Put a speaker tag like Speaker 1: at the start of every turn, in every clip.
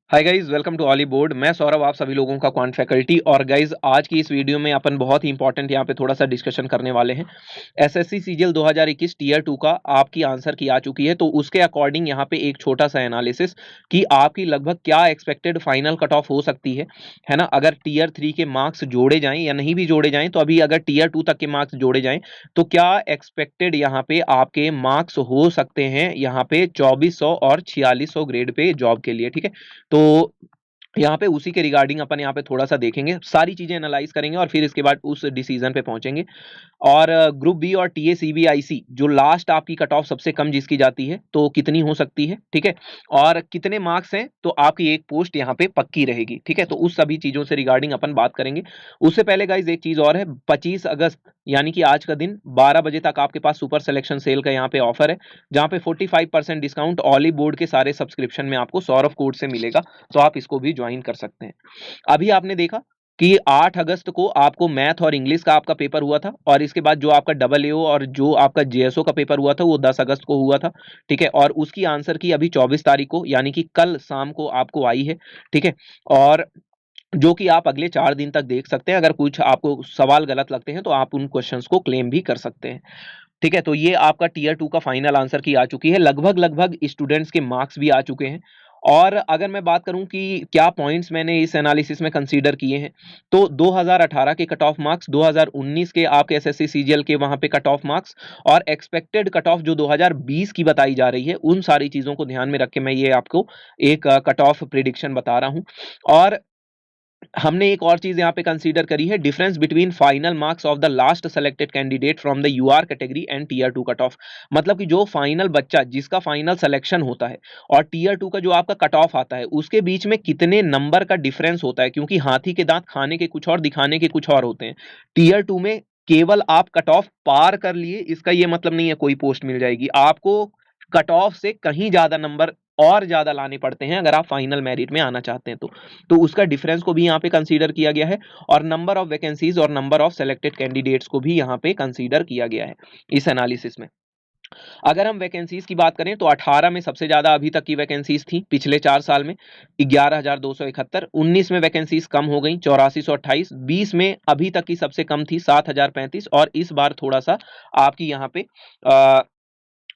Speaker 1: Hi guys, welcome to Oliveboard. मैं सौरभ, आप सभी लोगों का क्वांट फैकल्टी। और गाइज आज की इस वीडियो में अपन बहुत ही इंपॉर्टेंट यहाँ पे थोड़ा सा डिस्कशन करने वाले हैं। एसएससी सीजीएल 2021 टीयर 2 का आपकी आंसर की आ चुकी है, तो उसके अकॉर्डिंग यहाँ पे एक छोटा सा एनालिसिस कि आपकी लगभग क्या एक्सपेक्टेड फाइनल कट ऑफ हो सकती है ना। अगर टीयर 3 के मार्क्स जोड़े जाएं या नहीं भी जोड़े जाएं, तो अभी अगर टीयर 2 तक के मार्क्स जोड़े जाएं तो क्या एक्सपेक्टेड यहाँ पे आपके मार्क्स हो सकते हैं यहाँ पे 2400 और 4600 ग्रेड पे जॉब के लिए। ठीक है, तो यहाँ पे उसी के रिगार्डिंग अपन यहाँ पे थोड़ा सा देखेंगे, सारी चीजें एनालाइज करेंगे और फिर इसके बाद उस डिसीजन पे पहुंचेंगे। और ग्रुप बी और टीए सीबीआईसी जो लास्ट आपकी कट ऑफ सबसे कम जिसकी जाती है, तो कितनी हो सकती है, ठीक है, और कितने मार्क्स हैं तो आपकी एक पोस्ट यहाँ पे पक्की रहेगी। ठीक है, तो उस सभी चीजों से रिगार्डिंग अपन बात करेंगे। उससे पहले गाइज एक चीज और है, 25 अगस्त यानी कि आज का दिन 12 बजे तक आपके पास सुपर सिलेक्शन सेल का यहाँ पे ऑफर है, जहाँ पे 45% डिस्काउंट ऑली बोर्ड के सारे सब्सक्रिप्शन में आपको सौरभ कोड से मिलेगा, तो आप इसको भी ज्वाइन कर सकते हैं। अभी आपने देखा कि 8 अगस्त को आपको मैथ और इंग्लिश का आपका पेपर हुआ था, और इसके बाद जो आपका डबल एओ और जो आपका जेएसओ का पेपर हुआ था वो 10 अगस्त को हुआ था। ठीक है, और उसकी आंसर की अभी 24 तारीख को यानी कि कल शाम को आपको आई है। ठीक है, और जो कि आप अगले 4 दिन तक देख सकते हैं। अगर कुछ आपको सवाल गलत लगते हैं तो आप उन क्वेश्चंस को क्लेम भी कर सकते हैं। ठीक है, तो ये आपका टीयर 2 का फाइनल आंसर की आ चुकी है। लगभग लगभग स्टूडेंट्स के मार्क्स भी आ चुके हैं। और अगर मैं बात करूं कि क्या पॉइंट्स मैंने इस एनालिसिस में कंसीडर किए हैं, तो 2018 के कट ऑफ मार्क्स, 2019 के आपके एसएससी सीजीएल के वहां पे कट ऑफ मार्क्स, और एक्सपेक्टेड कट ऑफ जो 2020 की बताई जा रही है, उन सारी चीजों को ध्यान में रख के मैं ये आपको एक कट ऑफ प्रिडिक्शन बता रहा हूं। और हमने एक और चीज यहाँ पे कंसीडर करी है, difference between final marks of the last selected candidate from the UR category and tier 2 cut off. मतलब कि जो फाइनल बच्चा जिसका फाइनल सिलेक्शन होता है और टीयर 2 का जो आपका कट ऑफ आता है, उसके बीच में कितने नंबर का डिफरेंस होता है, क्योंकि हाथी के दांत खाने के कुछ और दिखाने के कुछ और होते हैं। टीयर 2 में केवल आप कट ऑफ पार कर लिए इसका ये मतलब नहीं है कोई पोस्ट मिल जाएगी आपको। कट ऑफ से कहीं ज्यादा नंबर और ज्यादा लाने पड़ते हैं अगर आप फाइनल मेरिट में आना चाहते हैं तो उसका डिफरेंस को भी यहाँ पे कंसीडर किया गया है, और नंबर ऑफ वैकेंसीज और नंबर ऑफ सेलेक्टेड कैंडिडेट्स को भी यहाँ पे कंसीडर किया गया है इस एनालिसिस में। अगर हम वैकेंसीज की बात करें तो 18 में सबसे ज्यादा अभी तक की वैकेंसीज थी पिछले 4 साल में, 11,271। 19 में वैकेंसीज कम हो गई, 8428। 20 में अभी तक की सबसे कम थी 7,035, और इस बार थोड़ा सा आपकी यहाँ पे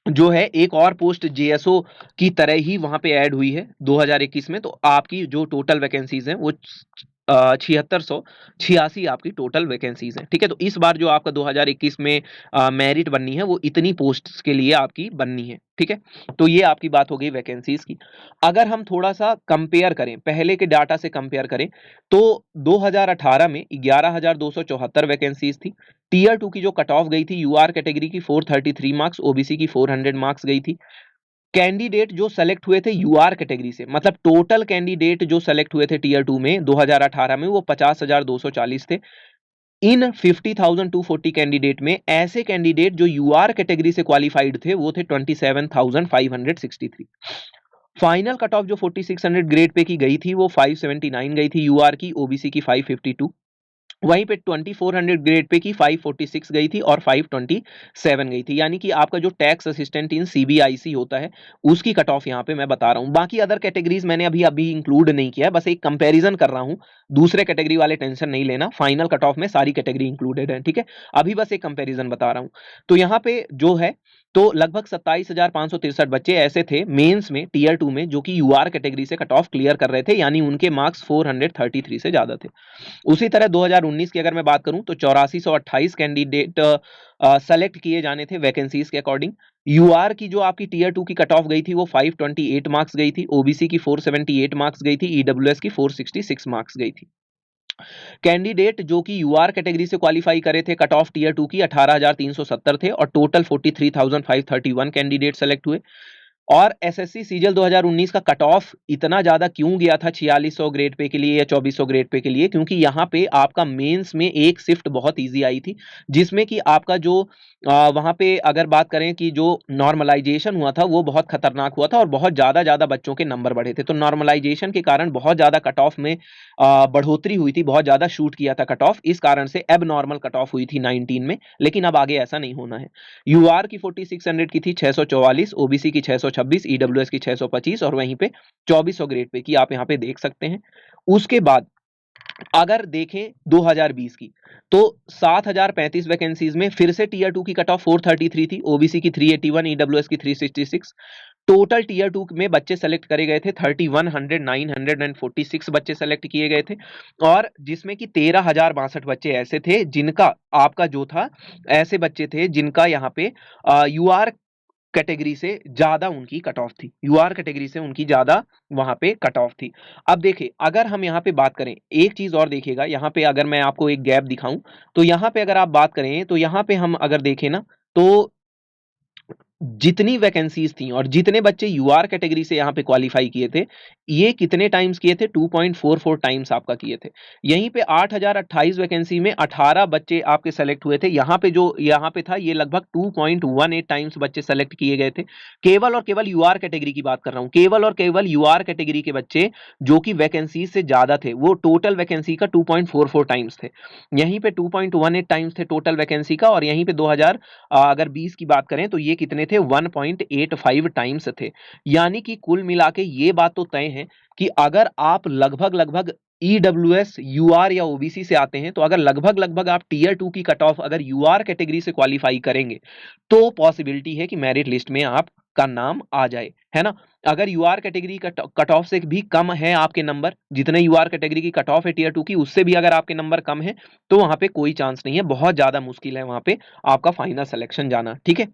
Speaker 1: जो है एक और पोस्ट जेएसओ की तरह ही वहां पे ऐड हुई है 2021 में। तो आपकी जो टोटल वैकेंसीज हैं वो 7686 आपकी टोटल वैकेंसीज हैं। ठीक है, तो इस बार जो आपका 2021 में मेरिट बननी है वो इतनी पोस्ट्स के लिए आपकी बननी है। ठीक है, तो ये आपकी बात हो गई वैकेंसीज की। अगर हम थोड़ा सा कंपेयर करें, पहले के डाटा से कंपेयर करें, तो 2018 में 11,274 वैकेंसीज थी। टीयर 2 की जो कट ऑफ गई थी यूआर कैटेगरी की 433 मार्क्स, ओबीसी की 400 मार्क्स गई थी। कैंडिडेट जो सेलेक्ट हुए थे यूआर कैटेगरी से, मतलब टोटल कैंडिडेट जो सेलेक्ट हुए थे टीयर 2 में 2018 में, वो 50,240 थे। इन 50,240 कैंडिडेट में ऐसे कैंडिडेट जो यूआर कैटेगरी से क्वालिफाइड थे वो थे 27,563। फाइनल कट ऑफ जो 4600 ग्रेड पे की गई थी वो 579 गई थी यूआर की, ओबीसी की 552। वहीं पे 2400 ग्रेड पे की 546 गई थी और 527 गई थी। यानी कि आपका जो टैक्स असिस्टेंट इन सीबीआईसी होता है उसकी कट ऑफ यहाँ पे मैं बता रहा हूँ। बाकी अदर कैटेगरीज मैंने अभी अभी इंक्लूड नहीं किया है, बस एक कंपैरिजन कर रहा हूँ। दूसरे कैटेगरी वाले टेंशन नहीं लेना, फाइनल कट ऑफ में सारी कैटेगरी इंक्लूडेड है। ठीक है, अभी बस एक कंपैरिजन बता रहा हूँ। तो यहाँ पे जो है, तो लगभग 27,563 बच्चे ऐसे थे मेंस में टीयर 2 में जो कि यूआर कैटेगरी से कट ऑफ क्लियर कर रहे थे, यानी उनके मार्क्स 433 से ज्यादा थे। उसी तरह 2019 की अगर मैं बात करूं तो 8428 कैंडिडेट सेलेक्ट किए जाने थे वैकेंसीज के अकॉर्डिंग। यूआर की जो आपकी टीयर 2 की कट ऑफ गई थी वो 528 मार्क्स गई थी, ओबीसी की 478 मार्क्स गई थी, ईडब्ल्यूएस की 466 मार्क्स गई थी। कैंडिडेट जो कि यूआर कैटेगरी से क्वालिफाई करे थे कट ऑफ टीयर 2 की 18,370 थे, और टोटल 43,531 कैंडिडेट सेलेक्ट हुए। और एसएससी सीजीएल 2019 का कट ऑफ इतना ज्यादा क्यों गया था 4600 ग्रेड पे के लिए या 2400 ग्रेड पे के लिए, क्योंकि यहाँ पे आपका मेंस में एक शिफ्ट बहुत इजी आई थी, जिसमें कि आपका जो वहां पे अगर बात करें कि जो नॉर्मलाइजेशन हुआ था वो बहुत खतरनाक हुआ था, और बहुत ज्यादा ज्यादा बच्चों के नंबर बढ़े थे। तो नॉर्मलाइजेशन के कारण बहुत ज्यादा कट ऑफ में बढ़ोतरी हुई थी, बहुत ज्यादा शूट किया था कट ऑफ, इस कारण से एब नॉर्मल कट ऑफ हुई थी 19 में। लेकिन अब आगे ऐसा नहीं होना है। यूआर की 4600 की थी 644, ओबीसी की 600 626, ईडब्ल्यूएस की 625 और वहीं पे 2400 ग्रेड पे की आप यहाँ पे देख सकते हैं। उसके बाद अगर देखें 2020 की, तो 7035 वैकेंसीज में फिर से टीयर 2 की कट ऑफ 433 थी, ओबीसी की 381, ईडब्ल्यूएस की 366। टोटल टीयर 2 में बच्चे सेलेक्ट करे गए थे 3100, 946 बच्चे सेलेक्ट किए गए थे, और जिसमें कि 13,062 बच्चे ऐसे थे जिनका आपका जो था, ऐसे बच्चे थे जिनका यहाँ पे यूआर कैटेगरी से ज्यादा उनकी कट ऑफ थी, यूआर कैटेगरी से उनकी ज्यादा वहां पे कट ऑफ थी। अब देखिए, अगर हम यहाँ पे बात करें, एक चीज और देखिएगा, यहाँ पे अगर मैं आपको एक गैप दिखाऊं, तो यहाँ पे अगर आप बात करें, तो यहाँ पे हम अगर देखें ना, तो जितनी वैकेंसीज थी और जितने बच्चे यूआर कैटेगरी से यहाँ पे क्वालिफाई किए थे, ये कितने टाइम्स किए थे? 2.44 टाइम्स आपका किए थे। यहीं पे 8028 वैकेंसी में 18 बच्चे आपके सेलेक्ट हुए थे। यहाँ पे जो यहाँ पे था, ये लगभग 2.18 टाइम्स बच्चे सेलेक्ट किए गए थे। केवल और केवल यूआर कैटेगरी की बात कर रहा हूँ, केवल और केवल यूआर कैटेगरी के बच्चे जो कि वैकेंसी से ज्यादा थे, वो टोटल वैकेंसी का 2.44 टाइम्स थे। यहीं पे 2.18 टाइम्स थे टोटल वैकेंसी का, और यहीं पे 2000 अगर 20 की बात करें तो ये कितने थे? 1.85 टाइम्स थे। यानी कि कुल मिला के ये बात तो तय है कि अगर आप लगभग लगभग ईडब्ल्यूएस, यूआर या ओबीसी से आते हैं, तो अगर लगभग लगभग आप टीयर 2 की कट ऑफ अगर यूआर कैटेगरी से क्वालिफाई करेंगे, तो पॉसिबिलिटी है कि मेरिट लिस्ट में आपका नाम आ जाए, है ना। अगर यूआर कैटेगरी कट ऑफ से भी कम है आपके नंबर, जितने यूआर कैटेगरी की कट ऑफ है टीयर 2 की, उससे भी अगर आपके नंबर कम है, तो वहां पे कोई चांस नहीं है, बहुत ज्यादा मुश्किल है वहां पे आपका फाइनल सिलेक्शन जाना, ठीक है।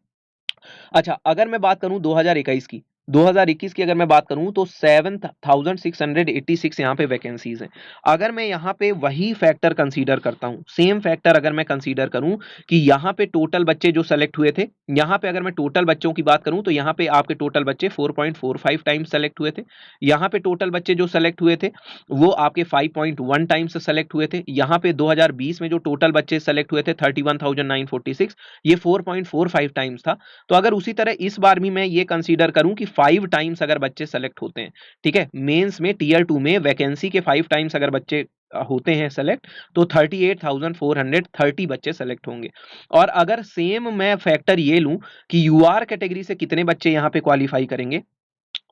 Speaker 1: अच्छा, अगर मैं बात करूं 2021 की, 2021 की अगर मैं बात करूं, तो 7686 यहाँ पे वैकेंसीज हैं। अगर मैं यहाँ पे वही फैक्टर कंसीडर करता हूं, सेम फैक्टर अगर मैं कंसीडर करूं कि यहाँ पे टोटल बच्चे जो सेलेक्ट हुए थे, यहाँ पे अगर मैं टोटल बच्चों की बात करूं, तो यहाँ पे आपके टोटल बच्चे 4.45 टाइम्स सेलेक्ट हुए थे। यहाँ पे टोटल बच्चे जो सेलेक्ट हुए थे, वो आपके 5.1 टाइम्स सेलेक्ट हुए थे। यहाँ पे 2020 में जो टोटल बच्चे सेलेक्ट हुए थे 31,946, ये 4.45 टाइम्स था। तो अगर उसी तरह इस बार भी मैं ये कंसीडर करूं कि 5 टाइम्स अगर बच्चे सेलेक्ट होते हैं, ठीक है, मेंस में टीयर 2 में वैकेंसी के 5 टाइम्स अगर बच्चे होते हैं सेलेक्ट, तो 38,430 बच्चे सेलेक्ट होंगे। और अगर सेम मैं फैक्टर ये लूं कि यूआर कैटेगरी से कितने बच्चे यहां पे क्वालिफाई करेंगे,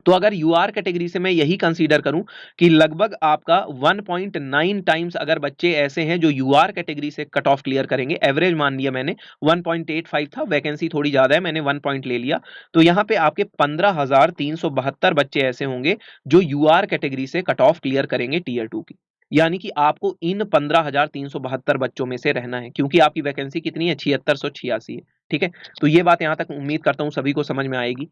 Speaker 1: तो अगर यूआर कैटेगरी से मैं यही कंसीडर करूं कि लगभग आपका 1.9 टाइम्स अगर बच्चे ऐसे हैं जो यूआर कैटेगरी से कट ऑफ क्लियर करेंगे, एवरेज मान लिया मैंने, 1.85 था, वैकेंसी थोड़ी ज्यादा है, मैंने 1 पॉइंट ले लिया, तो यहां पे आपके 15,372 बच्चे ऐसे होंगे जो यूआर कैटेगरी से कट ऑफ क्लियर करेंगे टीयर 2 की। यानी कि आपको इन 15,372 बच्चों में से रहना है, क्योंकि आपकी वैकेंसी कितनी है? 7686 है, ठीक है। तो ये बात यहां तक उम्मीद करता हूं सभी को समझ में आएगी।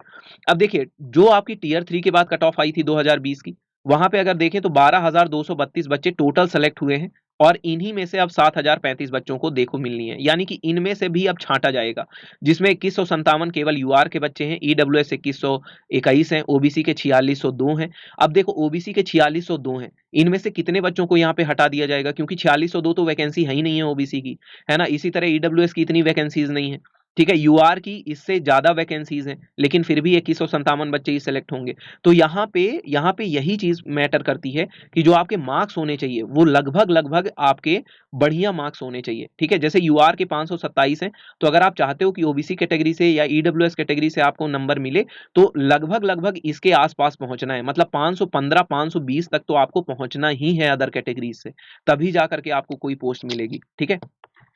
Speaker 1: अब देखिए, जो आपकी टीयर 3 के बाद कट ऑफ आई थी 2020 की, वहां पे अगर देखें तो 12,232 बच्चे टोटल सेलेक्ट हुए हैं, और इन्हीं में से अब 7,035 बच्चों को देखो मिलनी है, यानी कि इनमें से भी अब छांटा जाएगा, जिसमें 2157 केवल यूआर के बच्चे हैं, ईडब्ल्यूएस 2121 हैं, ओबीसी के 4602 हैं। अब देखो, ओबीसी के 4602 हैं, इनमें से कितने बच्चों को यहाँ पे हटा दिया जाएगा, क्योंकि 4602 तो वैकेंसी है ही नहीं है ओबीसी की, है ना। इसी तरह ईडब्ल्यूएस की इतनी वैकेंसीज नहीं है, ठीक है। यूआर की इससे ज्यादा वैकेंसीज हैं, लेकिन फिर भी 2157 बच्चे ही सेलेक्ट होंगे। तो यहाँ पे यही चीज मैटर करती है कि जो आपके मार्क्स होने चाहिए, वो लगभग लगभग आपके बढ़िया मार्क्स होने चाहिए, ठीक है। जैसे यूआर के 527 हैं, तो अगर आप चाहते हो कि ओबीसी कैटेगरी से या ईडब्ल्यूएस कैटेगरी से आपको नंबर मिले, तो लगभग लगभग इसके आसपास पहुंचना है, मतलब 515 520 तक तो आपको पहुंचना ही है अदर कैटेगरीज से, तभी जाकर के आपको कोई पोस्ट मिलेगी, ठीक है।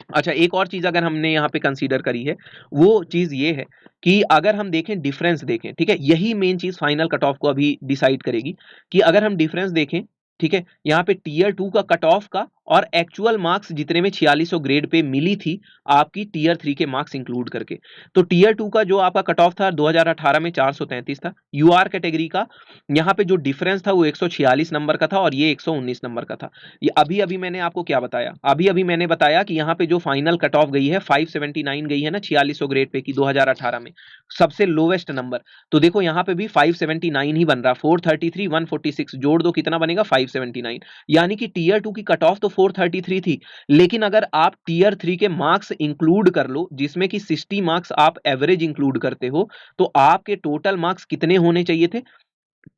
Speaker 1: अच्छा, एक और चीज अगर हमने यहाँ पे कंसीडर करी है, वो चीज ये है कि अगर हम देखें, डिफरेंस देखें, ठीक है, यही मेन चीज फाइनल कट ऑफ को अभी डिसाइड करेगी, कि अगर हम डिफरेंस देखें, ठीक है, यहाँ पे टीयर 2 का कट ऑफ का और एक्चुअल मार्क्स जितने में 4600 ग्रेड पे मिली थी आपकी टीयर 3 के मार्क्स इंक्लूड करके, तो टीयर 2 का जो आपका कट ऑफ था 2018 में 433 था, यूआर कैटेगरी का यहाँ पे जो डिफरेंस था वो 146 नंबर का था, और ये 119 नंबर का था। ये अभी अभी मैंने आपको क्या बताया, अभी अभी मैंने बताया कि यहाँ पे जो फाइनल कट ऑफ गई है 579 गई है ना 4600 ग्रेड पे की 2018 में, सबसे लोवेस्ट नंबर। तो देखो यहाँ पे भी 579 ही बन रहा, 433 146 जोड़ दो कितना बनेगा? 579। यानी कि टीयर 2 की कट ऑफ तो 433 थी, लेकिन अगर आप टीयर 3 के मार्क्स इंक्लूड कर लो, जिसमें कि 60 मार्क्स आप एवरेज इंक्लूड करते हो, तो आपके टोटल मार्क्स कितने होने चाहिए थे?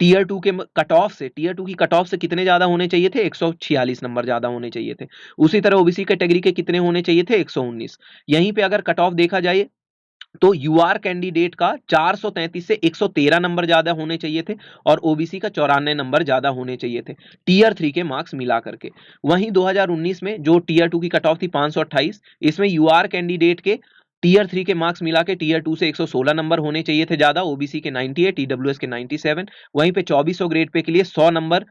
Speaker 1: टीयर 2 के कट ऑफ से, टीयर 2 की कट ऑफ से कितने ज्यादा होने चाहिए थे? 146 नंबर ज्यादा होने चाहिए थे। उसी तरह ओबीसी कैटेगरी के कितने होने चाहिए थे? 119। यहीं पे अगर कट ऑफ देखा जाए तो यूआर कैंडिडेट का 433 से 113 नंबर ज्यादा होने चाहिए थे और ओबीसी का 94 नंबर ज्यादा होने चाहिए थे टीयर 3 के मार्क्स मिला करके। वहीं 2019 में जो टीयर 2 की कट ऑफ थी 528, इसमें यूआर कैंडिडेट के टीयर 3 के मार्क्स मिला के टीयर 2 से 116 नंबर होने चाहिए थे ज्यादा, ओबीसी के 98, ईडब्ल्यूएस के 97। वहीं पे 2400 ग्रेड पे के लिए 100 नंबर,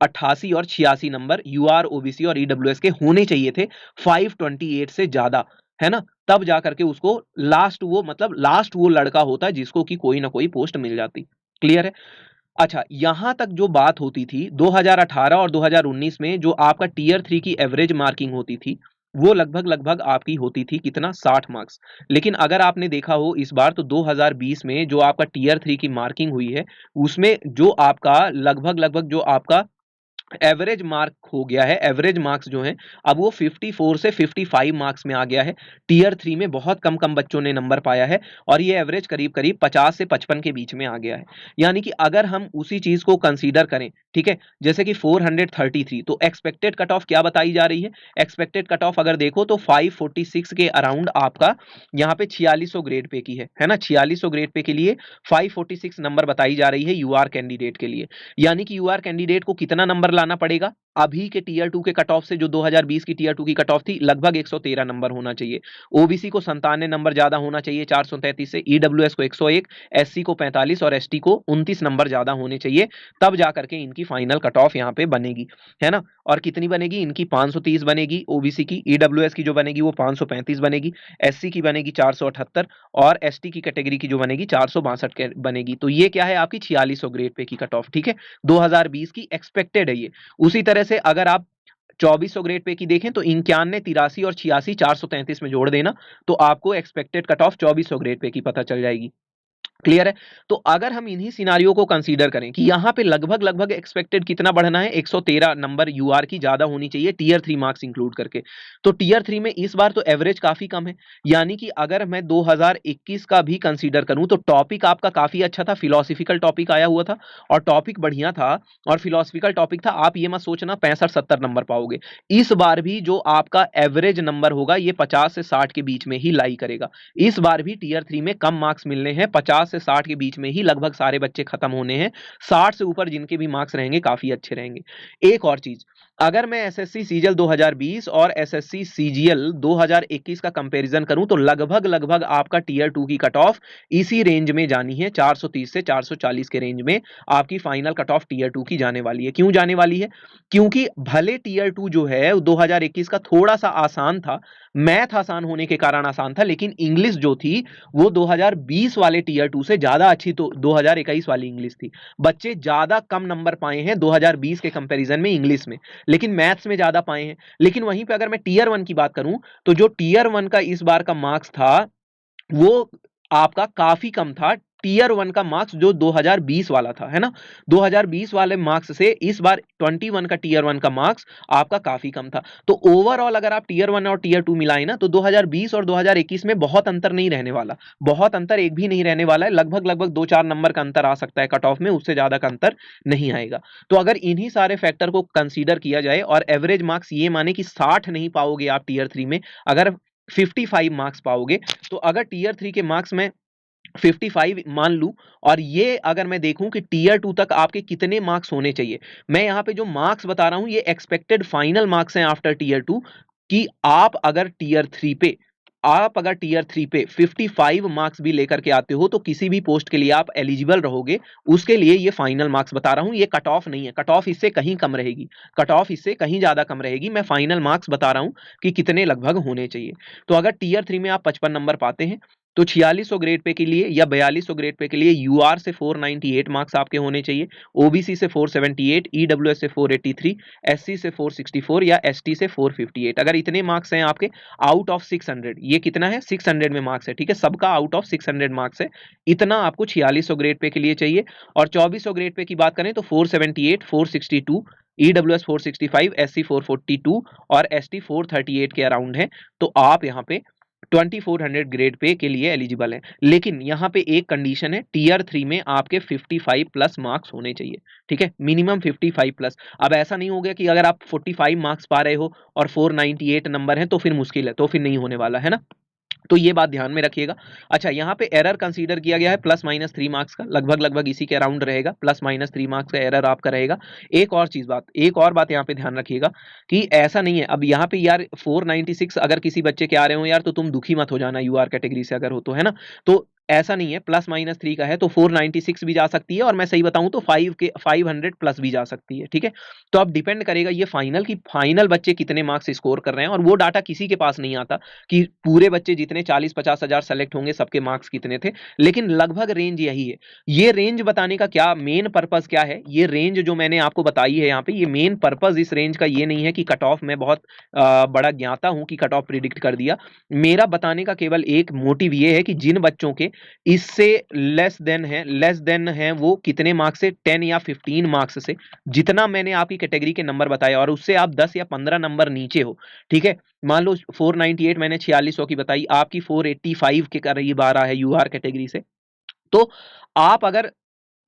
Speaker 1: 88 और 86 नंबर यूआर, ओबीसी और ईडब्ल्यूएस के होने चाहिए थे 528 से ज्यादा, है ना? तब जा करके उसको लास्ट वो लड़का होता है जिसको कि कोई ना कोई पोस्ट मिल जाती। क्लियर है? अच्छा, यहां तक जो बात होती थी 2018 और 2019 में जो आपका टीयर 3 की एवरेज मार्किंग होती थी, वो लगभग लगभग आपकी होती थी कितना, 60 मार्क्स। लेकिन अगर आपने देखा हो इस बार तो 2020 में जो आपका टीयर 3 की मार्किंग हुई है, उसमें जो आपका लगभग लगभग जो आपका एवरेज मार्क हो गया है, एवरेज मार्क्स जो हैं अब वो 54 से 55 मार्क्स में आ गया है। टीयर 3 में बहुत कम कम बच्चों ने नंबर पाया है और ये एवरेज करीब करीब 50 से 55 के बीच में आ गया है। यानी कि अगर हम उसी चीज को कंसीडर करें, ठीक है, जैसे कि 433, तो एक्सपेक्टेड कट ऑफ क्या बताई जा रही है? एक्सपेक्टेड कट ऑफ अगर देखो तो 546 के अराउंड आपका यहाँ पे 4600 ग्रेड पे की है ना? 4600 ग्रेड पे के लिए 546 नंबर बताई जा रही है यूआर कैंडिडेट के लिए। यानी कि यूआर कैंडिडेट को कितना नंबर लाना पड़ेगा? अभी के टीयर 2 के कट ऑफ से जो 2020 की टीयर 2 की कट ऑफ थी लगभग 113 नंबर होना चाहिए। ओबीसी को 97 नंबर ज्यादा होना चाहिए 433 से, ईडब्ल्यूएस को 101, एससी को 45 और एसटी को 29 नंबर ज्यादा होने चाहिए, तब जाकर के इनकी फाइनल कट ऑफ यहाँ पे बनेगी, है ना? और कितनी बनेगी? इनकी 530 बनेगी ओबीसी की, ईडब्ल्यूएस की जो बनेगी वो 535 बनेगी, एससी की बनेगी 478 और एसटी की कैटेगरी की जो बनेगी 462 बनेगी। तो ये क्या है? आपकी 4600 ग्रेड पे की कट ऑफ, ठीक है? 2020 की एक्सपेक्टेड है ये। उसी तरह से अगर आप 2400 ग्रेड पे की देखें तो 91, 83 और 86 433 में जोड़ देना तो आपको expected cut off 2400 grade pay की पता चल जाएगी। क्लियर है? तो अगर हम इन्हीं सिनारियो को कंसीडर करें कि यहां पे लगभग लगभग एक्सपेक्टेड कितना बढ़ना है, 113 नंबर यूआर की ज्यादा होनी चाहिए टीयर 3 मार्क्स इंक्लूड करके। तो टीयर 3 में इस बार तो एवरेज काफी कम है। यानी कि अगर मैं 2021 का भी कंसीडर करूं तो टॉपिक आपका काफी अच्छा था, फिलोसफिकल टॉपिक आया हुआ था और टॉपिक बढ़िया था और फिलोसफिकल टॉपिक था। आप ये मत सोचना 65-70 नंबर पाओगे। इस बार भी जो आपका एवरेज नंबर होगा ये 50 से 60 के बीच में ही लाई करेगा। इस बार भी टीयर 3 में कम मार्क्स मिलने हैं, 50 से 60 के बीच में ही लगभग सारे बच्चे खत्म होने हैं। 60 से ऊपर जिनके भी मार्क्स रहेंगे काफी अच्छे रहेंगे। एक और चीज, अगर मैं एसएससी सीजीएल 2020 और एसएससी सीजीएल 2021 का कंपैरिजन करूं तो लगभग लगभग आपका टीयर 2 की कट ऑफ इसी रेंज में जानी है, 430 से 440 के रेंज में आपकी फाइनल कट ऑफ टीयर 2 की जाने वाली है। क्यों जाने वाली है? क्योंकि भले टीयर 2 जो है 2021 का थोड़ा सा आसान था, मैथ आसान होने के कारण आसान था, लेकिन इंग्लिश जो थी वो 2020 वाले टीयर 2 से ज्यादा अच्छी तो 2021 वाली इंग्लिश थी। बच्चे ज्यादा कम नंबर पाए हैं 2020 के कंपैरिजन में इंग्लिश में, लेकिन मैथ्स में ज्यादा पाए हैं। लेकिन वहीं पे अगर मैं टीयर 1 की बात करूं तो जो टीयर 1 का इस बार का मार्क्स था वो आपका काफी कम था टीयर 1 का मार्क्स जो 2020 वाला था, है ना? 2020 वाले मार्क्स से इस बार 21 का टीयर 1 का मार्क्स आपका काफी कम था। तो ओवरऑल अगर आप टीयर 1 और टीयर 2 मिलाएं ना तो 2020 और 2021 में बहुत अंतर नहीं रहने वाला। बहुत अंतर एक भी नहीं रहने वाला है, लगभग लगभग 2-4 नंबर का अंतर आ सकता है कट ऑफ में, उससे ज्यादा का अंतर नहीं आएगा। तो अगर इन्हीं सारे फैक्टर को कंसीडर किया जाए और एवरेज मार्क्स ये माने कि 60 नहीं पाओगे आप टीयर 3 में, अगर 55 मार्क्स पाओगे, तो अगर टीयर 3 के मार्क्स में 55 मान लूं और ये अगर मैं देखूं कि टीयर 2 तक आपके कितने मार्क्स होने चाहिए, मैं यहां पे जो मार्क्स बता रहा हूं ये एक्सपेक्टेड फाइनल मार्क्स हैं आफ्टर टीयर 2, कि आप अगर टीयर 3 पे 55 मार्क्स भी लेकर के आते हो तो किसी भी पोस्ट के लिए आप एलिजिबल रहोगे। उसके लिए ये फाइनल मार्क्स बता रहा हूं, ये कट ऑफ नहीं है, कट ऑफ इससे कहीं कम रहेगी, कट ऑफ इससे कहीं ज्यादा कम रहेगी। मैं फाइनल मार्क्स बता रहा हूं कि कितने लगभग होने चाहिए। तो अगर टीयर 3 में आप 55 नंबर पाते हैं तो 4600 ग्रेड पे के लिए या 4200 ग्रेड पे के लिए यूआर से 498 मार्क्स आपके होने चाहिए, ओबीसी से 478, ईडब्ल्यूएस से 483, एससी से 464 या एसटी से 458। अगर इतने मार्क्स हैं आपके आउट ऑफ 600, ये कितना है? 600 में मार्क्स है, ठीक है, सबका आउट ऑफ 600 मार्क्स है, इतना आपको 4600 ग्रेड पे के लिए चाहिए। और 2400 ग्रेड पे की बात करें तो 478, 462, ईडब्ल्यूएस 465, एससी 442 और एसटी 438 के अराउंड है। तो आप यहाँ पे 2400 ग्रेड पे के लिए एलिजिबल है। लेकिन यहाँ पे एक कंडीशन है, टीयर 3 में आपके 55 प्लस मार्क्स होने चाहिए, ठीक है, मिनिमम 55 प्लस। अब ऐसा नहीं हो गया कि अगर आप 45 मार्क्स पा रहे हो और 498 नंबर है तो फिर मुश्किल है, तो फिर नहीं होने वाला, है ना? तो ये बात ध्यान में रखिएगा। अच्छा, यहाँ पे एरर कंसीडर किया गया है +-3 मार्क्स का, लगभग इसी के अराउंड रहेगा, +-3 मार्क्स का एरर आपका रहेगा। एक और बात यहाँ पे ध्यान रखिएगा कि ऐसा नहीं है, अब यहाँ पे यार 496 अगर किसी बच्चे के आ रहे हो यार, तो तुम दुखी मत हो जाना, यूआर कैटेगरी से अगर हो तो, है ना? तो ऐसा नहीं है, +-3 का है तो 496 भी जा सकती है, और मैं सही बताऊँ तो 500 प्लस भी जा सकती है, ठीक है? तो अब डिपेंड करेगा ये फाइनल बच्चे कितने मार्क्स स्कोर कर रहे हैं, और वो डाटा किसी के पास नहीं आता कि पूरे बच्चे जितने 40-50 हजार सेलेक्ट होंगे सबके मार्क्स कितने थे, लेकिन लगभग रेंज यही है। ये रेंज बताने का क्या मेन पर्पस क्या है, ये रेंज जो मैंने आपको बताई है यहाँ पे, ये मेन पर्पस इस रेंज का ये नहीं है कि कट ऑफ में बहुत बड़ा ज्ञाता हूं कि कट ऑफ प्रिडिक्ट कर दिया। मेरा बताने का केवल एक मोटिव ये है कि जिन बच्चों के इससे लेस देन है वो कितने मार्क्स से, 10 या 15 मार्क्स से, जितना मैंने आपकी कैटेगरी के नंबर बताया और उससे आप 10 या 15 नंबर नीचे हो, ठीक है? मान लो 498 मैंने 4600 की बताई, आपकी 485 के करीब आ रहा है यूआर कैटेगरी से, तो आप अगर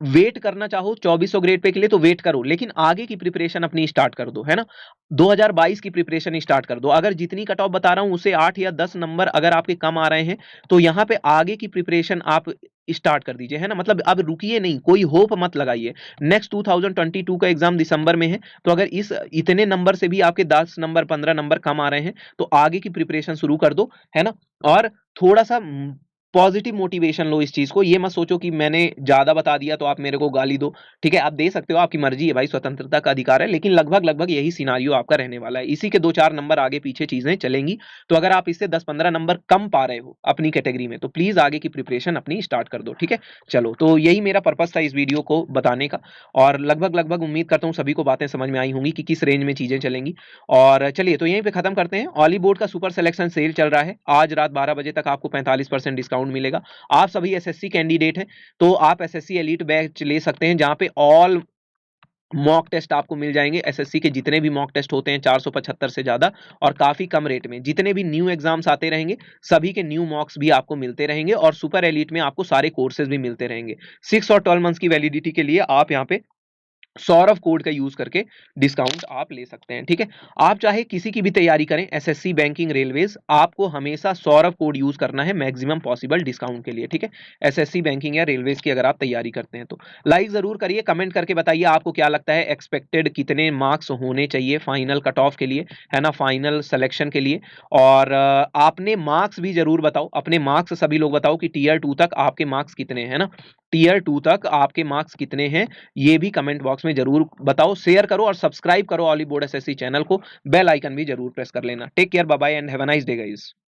Speaker 1: वेट करना चाहो 2400 ग्रेड पे के लिए तो वेट करो, लेकिन आगे की प्रिपरेशन अपनी स्टार्ट कर दो, है ना? 2022 की प्रिपरेशन स्टार्ट कर दो। अगर जितनी कट ऑफ बता रहा हूं उससे 8 या 10 नंबर अगर आपके कम आ रहे हैं, तो यहाँ पे आगे की प्रिपरेशन आप स्टार्ट कर दीजिए, है ना? मतलब अब रुकिए नहीं, कोई होप मत लगाइए। नेक्स्ट 2022 का एग्जाम दिसंबर में है, तो अगर इस इतने नंबर से भी आपके 10 नंबर 15 नंबर कम आ रहे हैं, तो आगे की प्रिपरेशन शुरू कर दो, है ना? और थोड़ा सा पॉजिटिव मोटिवेशन लो इस चीज को, ये मत सोचो कि मैंने ज्यादा बता दिया तो आप मेरे को गाली दो, ठीक है? आप दे सकते हो, आपकी मर्जी है भाई, स्वतंत्रता का अधिकार है, लेकिन लगभग यही सिनारियो आपका रहने वाला है। इसी के 2-4 नंबर आगे पीछे चीजें चलेंगी, तो अगर आप इससे 10-15 नंबर कम पा रहे हो अपनी कैटेगरी में, तो प्लीज आगे की प्रिपरेशन अपनी स्टार्ट कर दो, ठीक है? चलो, तो यही मेरा पर्पस था इस वीडियो को बताने का, और लगभग उम्मीद करता हूँ सभी को बातें समझ में आई होंगी कि किस रेंज में चीजें चलेंगी। और चलिए, तो यहीं पे खत्म करते हैं। ऑली बोर्ड का सुपर सिलेक्शन सेल चल रहा है, आज रात 12 बजे तक आपको 45% डिस्काउंट मिलेगा। आप सभी एसएससी कैंडिडेट हैं, तो आप एसएससी एलीट बैच ले सकते हैं, जहां पे ऑल मॉक टेस्ट आपको मिल जाएंगे। एसएससी के जितने भी मॉक टेस्ट होते हैं 475 से ज्यादा, और काफी कम रेट में, जितने भी न्यू एग्जाम्स आते रहेंगे सभी के न्यू मॉक्स भी आपको मिलते रहेंगे, और सुपर एलीट में आपको सारे कोर्सेज भी मिलते रहेंगे। 6 और 12 मंथ्स की वैलिडिटी के लिए आप यहाँ पे सौरभ कोड का यूज करके डिस्काउंट आप ले सकते हैं, ठीक है? आप चाहे किसी की भी तैयारी करें, एसएससी, बैंकिंग, रेलवेज, आपको हमेशा सौरभ कोड यूज करना है मैक्सिमम पॉसिबल डिस्काउंट के लिए, ठीक है? एसएससी, बैंकिंग या रेलवेज की अगर आप तैयारी करते हैं तो लाइक जरूर करिए, कमेंट करके बताइए आपको क्या लगता है, एक्सपेक्टेड कितने मार्क्स होने चाहिए फाइनल कट ऑफ के लिए, है ना, फाइनल सिलेक्शन के लिए। और आपने मार्क्स भी जरूर बताओ, अपने मार्क्स सभी लोग बताओ कि टीयर 2 तक आपके मार्क्स कितने हैं ना, टीयर 2 तक आपके मार्क्स कितने हैं, ये भी कमेंट बॉक्स में जरूर बताओ। शेयर करो और सब्सक्राइब करो ऑली बोर्ड एसएससी चैनल को, बेल आइकन भी जरूर प्रेस कर लेना। Take care, bye bye and have a nice day guys.